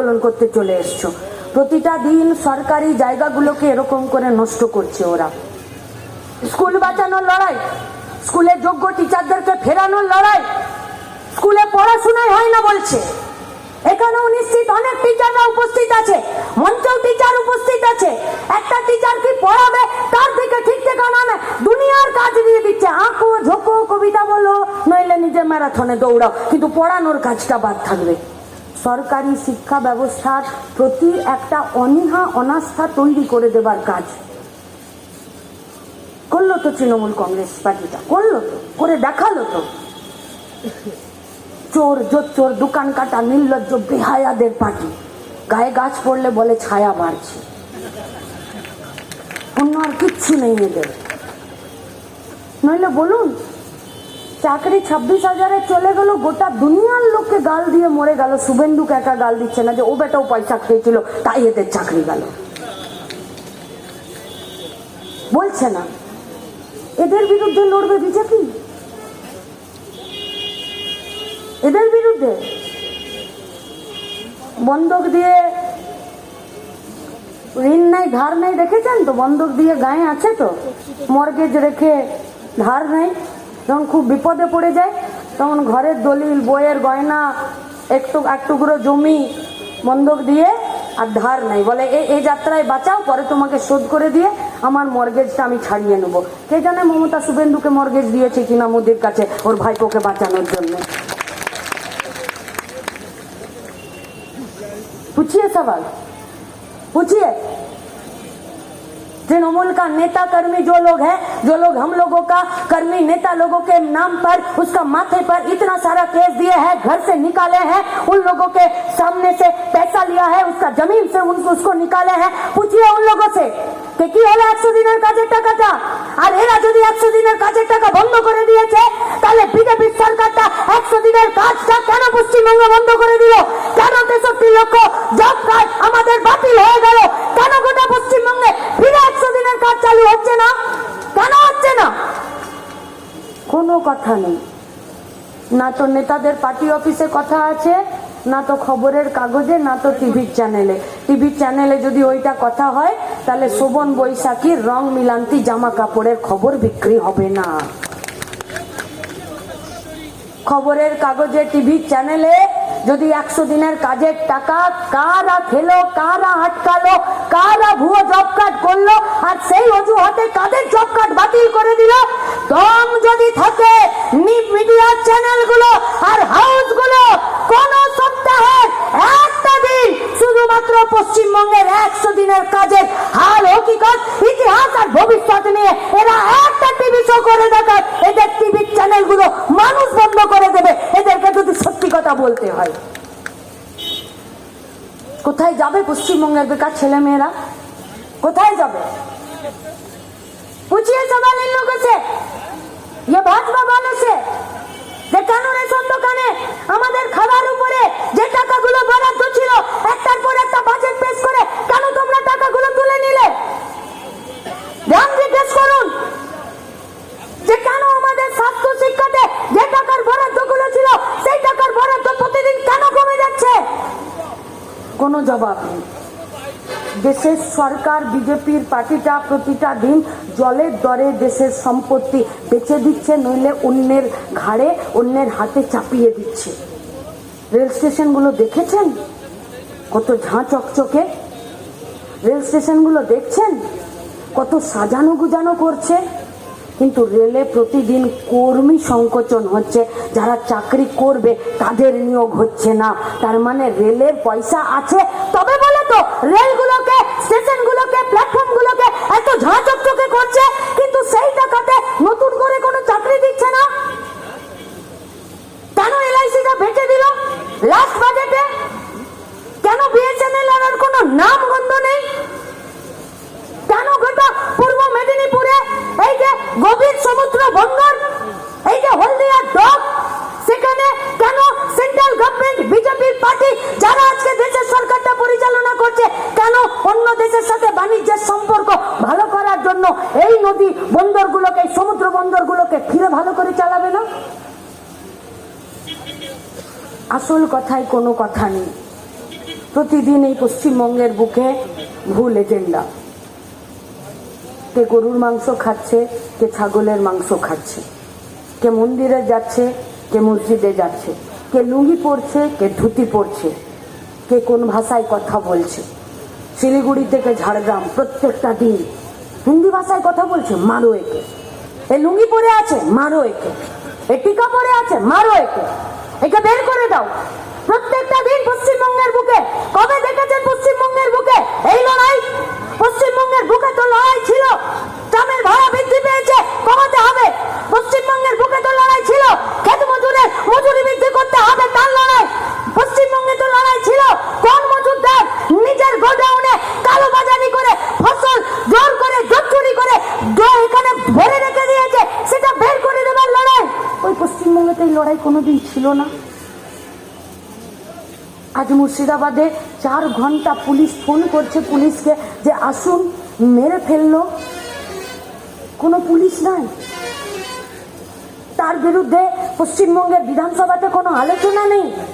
আন্দোলন করতে চলে এসছো। প্রতিটা দিন সরকারি জায়গাগুলোকে এরকম করে নষ্ট করছে ওরা। স্কুল বাঁচানোর লড়াই, স্কুলে যোগ্য টিচারদেরকে ফেরানোর লড়াই, স্কুলে পড়াশোনাই হয় না বলছে। এখানেও নিশ্চিত অনেক টিচাররা উপস্থিত আছে, মঞ্চেও টিচার উপস্থিত আছে। একটা টিচার কি পড়াবে তার দিকে ঠিক ঠিকানা নেই, দুনিয়ার কাজ দিয়ে দিচ্ছে। আঁকো, ঝোঁকো, কবিতা বলো, নইলে নিজে ম্যারাথনে দৌড়াও, কিন্তু পড়ানোর কাজটা বাদ থাকবে। সরকারি শিক্ষা ব্যবস্থার প্রতি একটা অনীহা অনাস্থা তৈরি করে দেবার কাজ করলো তো তৃণমূল কংগ্রেস পার্টিটা, করলো তো, করে দেখালো তো। চোর জোচ্চোর দোকান কাটা নির্লজ্জ বেহায়াদের পার্টি, গায়ে গাছ পড়লে বলে ছায়া বাড়ছে, অন্য আর কিচ্ছু নেই এদের। নইলে বলুন, চাকরি 26,000-এ চলে গেল, গোটা দুনিয়ার লোককে গাল দিয়ে মরে গেল, শুভেন্দুকে একা গাল দিচ্ছে না যে ও বেটাও পয়সা খেয়েছিল তাই এদের চাকরি গেল, বলছে না। এদের বিরুদ্ধে লড়বে বিজেপি, এদের বিরুদ্ধে বন্ধক দিয়ে ঋণ নাই ধার নাই, দেখেছেন তো? বন্ধক দিয়ে গায়ে আছে তো, মর্গেজ রেখে ধার নাই। যখন খুব বিপদে পড়ে যায় তখন ঘরের দলিল, বইয়ের গয়না, এক টুকরো জমি বন্ধক দিয়ে আর ধার নাই, বলে এই যাত্রায় বাঁচাও, পরে তোমাকে শোধ করে দিয়ে আমার মর্গেজটা আমি ছাড়িয়ে নেব। কে জানে মমতা শুভেন্দুকে মর্গেজ দিয়েছে কিনা মোদির কাছে ওর ভাইপোকে বাঁচানোর জন্য। पूछिए सवाल, पूछिए। तृणमूल का नेता कर्मी जो लोग हैं, जो लोग हम लोगों का कर्मी नेता लोगों के नाम पर उसका माथे पर इतना सारा केस दिए हैं, घर से निकाले हैं, उन लोगों के सामने से पैसा लिया है, उसका जमीन से उसको निकाले हैं। पूछिए उन लोगों से कि কি হলো 100 দিনের কাজের টাকাটা। আর এরা যদি 100 দিনের কাজের টাকা বন্ধ করে দিয়েছে, তাহলে বিজেপি সরকারটা 100 দিনের কাজটা কেন পশ্চিমবঙ্গে বন্ধ করে দিল? কেন 63 লক্ষ জব কার্ড আমাদের বাতিল হয়ে গেল? কেন গোটা পশ্চিমবঙ্গে ফিরে 100 দিনের কাজ চালু হচ্ছে না? কেন হচ্ছে না? কোনো কথা নেই, না তো নেতাদের পার্টি অফিসে কথা আছে, না তো খবরের কাগজে, না তো টিভির চ্যানেলে। টিভির চ্যানেলে যদি ওইটা কথা হয় তাহলে শোভন বৈশাখীর রং মিলান্তি জামা কাপড়ের খবর বিক্রি হবে না। খবরের কাগজে, টিভির চ্যানেলে যদি 100 দিনের কাজের টাকা কারা খেলো, কারা আটকালো, কারা ভুয়ো জব কার্ড করলো, আর সেই অজুহাতে কাদের জব কার্ড বাতিল করে দিল, দম যদি থাকে মিডিয়া চ্যানেলগুলো আর হাউসগুলো কোন সপ্তাহে একটা দিন শুধুমাত্র পশ্চিমবঙ্গের 100 দিনের কাজের হাল, হকিকত, ইতিহাস আর ভবিষ্যৎ নিয়ে এরা একটা টিভি শো করে দেখায়, এদের টিভি চ্যানেলগুলো মানুষ বন্ধ করে দেবে এদেরকে যদি সত্যি কথা বলতে হয়। কোথায় যাবে পশ্চিমবঙ্গের বেকার ছেলে মেয়েরা? কোথায় যাবে? पूछिए सवाल इन लोगों से, ये भाजपा वालों से, যে কেন রেশন দোকানে আমাদের খাবার উপরে যে টাকাগুলো বরাদ্দ ছিল একটার পর একটা বাজেট পেশ করে কেন তোমরা টাকাগুলো তুলে নিলে? ধ্যান জিজ্ঞেস করুন যে কেন আমাদের স্বাস্থ্য শিক্ষাতে যে টাকার বরাদ্দগুলো ছিল সেই টাকার বরাদ্দ প্রতিদিন কেন কমে যাচ্ছে? কোনো জবাব নেই। দেশের সরকার বিজেপির পার্টিটা প্রতিটা দিন জলের দরে দেশের সম্পত্তি বেচে দিচ্ছে, নইলে অন্যের ঘাড়ে, অন্যের হাতে চাপিয়ে দিচ্ছে। রেল স্টেশনগুলো দেখেছেন কত ঝাঁ চকচকে? রেল স্টেশনগুলো দেখছেন কত সাজানো গুজানো করছে? কিন্তু রেলে প্রতিদিন কর্মী সংকোচন হচ্ছে, যারা চাকরি করবে তাদের নিয়োগ হচ্ছে না। তার মানে রেলের পয়সা আছে তবে বলে তো রেলগুলোকে, স্টেশনগুলোকে, প্ল্যাটফর্মগুলোকে এত ঝাঁ চকচকে করছে, কিন্তু সেই টাকাতে নতুন করে কোনো চাকরি দিচ্ছে না। কেন এলআইসিটা বেঁচে দিল লাস্ট বাজেটে? কেন বিএসএনএল আর কোনো নাম গন্ধ নেই? কেন গোটা পূর্ব মেদিনীপুরে এই যে গভীর সমুদ্র বন্দর, এই যে হলদিয়া ডক, সেখানে কেন সেন্ট্রাল গভর্নমেন্ট, বিজেপির পার্টি যারা আজকে দেশের সরকারটা পরিচালনা করছে, কেন অন্য দেশের সাথে বাণিজ্যের সম্পর্ক ভালো করার জন্য এই নদী বন্দরগুলোকে, সমুদ্র বন্দরগুলোকে ফিরে ভালো করে চালাবে না? আসল কথায় কোনো কথা নেই। প্রতিদিন এই পশ্চিমবঙ্গের বুকে ভুল এজেন্ডা। কে গরুর মাংস খাচ্ছে, কে ছাগলের মাংস খাচ্ছে, কে মন্দিরে যাচ্ছে, কে মসজিদে যাচ্ছে, কে লুঙ্গি পরছে, কে ধুতি পরছে, কে কোন ভাষায় কথা বলছে। শিলিগুড়ি থেকে ঝাড়গ্রাম প্রত্যেকটা দিন হিন্দি ভাষায় কথা বলছে, মারো একে। এ লুঙ্গি পরে আছে, মারো একে। এ টিকা পরে আছে, মারো একে। একে বের করে দাও। প্রত্যেকটা দিন পশ্চিমবঙ্গের বুকে কবে দেখেছেন পশ্চিমবঙ্গের বুকে এই লড়াই? পশ্চিমবঙ্গের বুকে তো লড়াই ছিল ট্রামের ভাড়া বৃদ্ধি পেয়েছে, কমাতে হবে। পশ্চিমবঙ্গের বুকে তো লড়াই ছিল খেত মজুরের মজুরি বৃদ্ধি করতে হবে, তার লড়াই। পশ্চিমবঙ্গে তো লড়াই ছিল কোন মজুরদার নিজের গোডাউনে কালোবাজারি করে ফসল জোর করে চুরি করে এখানে ভরে রেখে দিয়েছে, সেটা বের করে দেবার লড়াই। ওই পশ্চিমবঙ্গে তো এই লড়াই কোনোদিন ছিল না। আজ মুর্শিদাবাদে 4 ঘন্টা পুলিশ ফোন করছে পুলিশকে যে আসুন, মেরে ফেললো, কোনো পুলিশ নাই। তার বিরুদ্ধে পশ্চিমবঙ্গের বিধানসভাতে কোনো আলোচনা নেই।